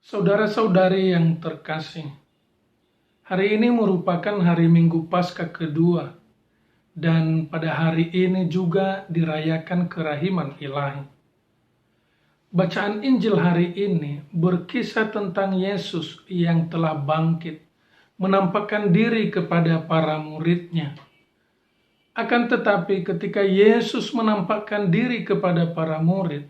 Saudara-saudari yang terkasih, hari ini merupakan hari Minggu Paskah kedua, dan pada hari ini juga dirayakan kerahiman Ilahi. Bacaan Injil hari ini berkisah tentang Yesus yang telah bangkit, menampakkan diri kepada para murid-Nya. Akan tetapi ketika Yesus menampakkan diri kepada para murid,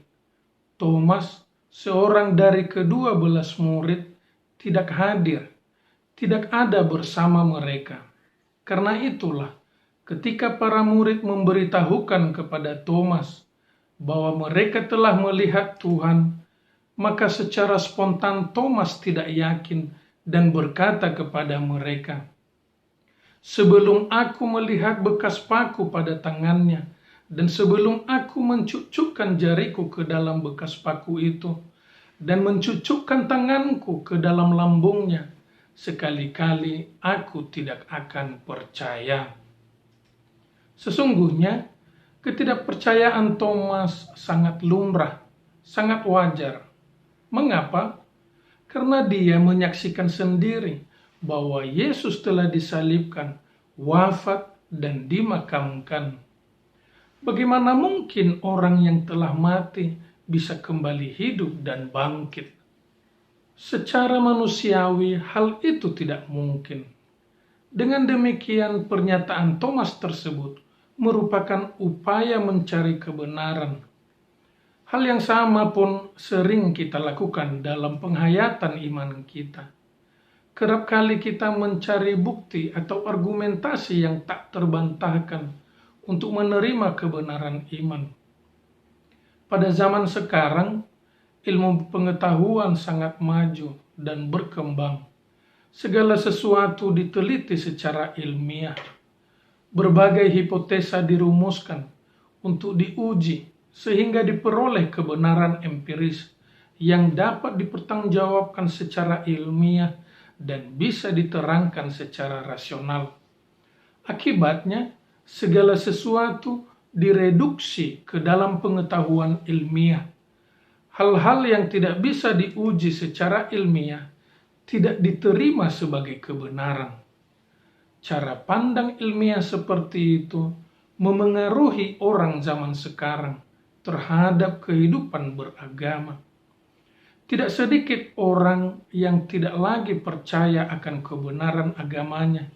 Thomas, seorang dari ke-12 murid, tidak hadir, tidak ada bersama mereka. Karena itulah, ketika para murid memberitahukan kepada Thomas bahwa mereka telah melihat Tuhan, maka secara spontan Thomas tidak yakin dan berkata kepada mereka, "Sebelum aku melihat bekas paku pada tangannya, dan sebelum aku mencucukkan jariku ke dalam bekas paku itu, dan mencucukkan tanganku ke dalam lambungnya, sekali-kali aku tidak akan percaya." Sesungguhnya, ketidakpercayaan Thomas sangat lumrah, sangat wajar. Mengapa? Karena dia menyaksikan sendiri bahwa Yesus telah disalibkan, wafat, dan dimakamkan. Bagaimana mungkin orang yang telah mati bisa kembali hidup dan bangkit? Secara manusiawi, hal itu tidak mungkin. Dengan demikian, pernyataan Thomas tersebut merupakan upaya mencari kebenaran. Hal yang sama pun sering kita lakukan dalam penghayatan iman kita. Kerap kali kita mencari bukti atau argumentasi yang tak terbantahkan untuk menerima kebenaran iman. Pada zaman sekarang, ilmu pengetahuan sangat maju dan berkembang. Segala sesuatu diteliti secara ilmiah. Berbagai hipotesa dirumuskan untuk diuji sehingga diperoleh kebenaran empiris yang dapat dipertanggungjawabkan secara ilmiah dan bisa diterangkan secara rasional. Akibatnya, segala sesuatu direduksi ke dalam pengetahuan ilmiah. Hal-hal yang tidak bisa diuji secara ilmiah tidak diterima sebagai kebenaran. Cara pandang ilmiah seperti itu memengaruhi orang zaman sekarang terhadap kehidupan beragama. Tidak sedikit orang yang tidak lagi percaya akan kebenaran agamanya.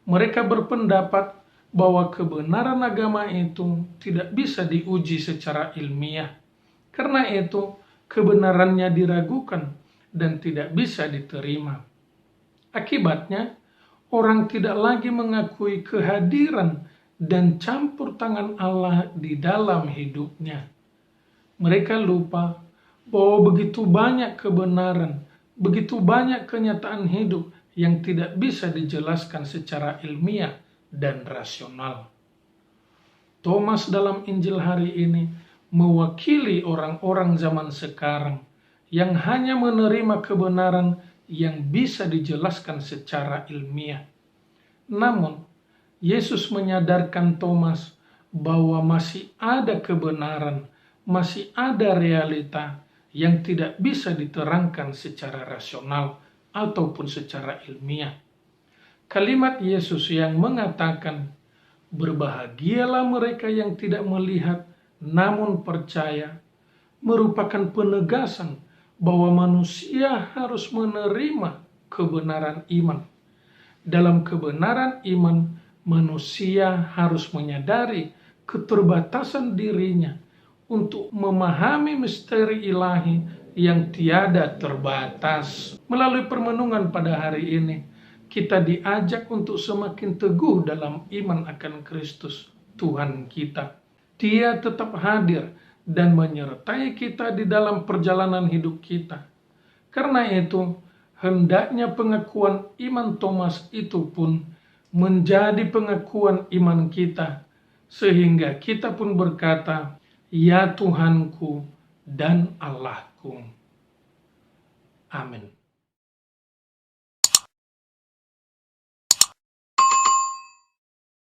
Mereka berpendapat bahwa kebenaran agama itu tidak bisa diuji secara ilmiah. Karena itu, kebenarannya diragukan dan tidak bisa diterima. Akibatnya, orang tidak lagi mengakui kehadiran dan campur tangan Allah di dalam hidupnya. Mereka lupa bahwa begitu banyak kebenaran, begitu banyak kenyataan hidup yang tidak bisa dijelaskan secara ilmiah dan rasional. Thomas dalam Injil hari ini mewakili orang-orang zaman sekarang yang hanya menerima kebenaran yang bisa dijelaskan secara ilmiah. Namun, Yesus menyadarkan Thomas bahwa masih ada kebenaran, masih ada realita yang tidak bisa diterangkan secara rasional ataupun secara ilmiah. Kalimat Yesus yang mengatakan, "Berbahagialah mereka yang tidak melihat namun percaya," merupakan penegasan bahwa manusia harus menerima kebenaran iman. Dalam kebenaran iman, manusia harus menyadari keterbatasan dirinya untuk memahami misteri ilahi yang tiada terbatas. Melalui permenungan pada hari ini, kita diajak untuk semakin teguh dalam iman akan Kristus, Tuhan kita. Dia tetap hadir dan menyertai kita di dalam perjalanan hidup kita. Karena itu, hendaknya pengakuan iman Thomas itu pun menjadi pengakuan iman kita, sehingga kita pun berkata, "Ya Tuhanku dan Allahku." Amin.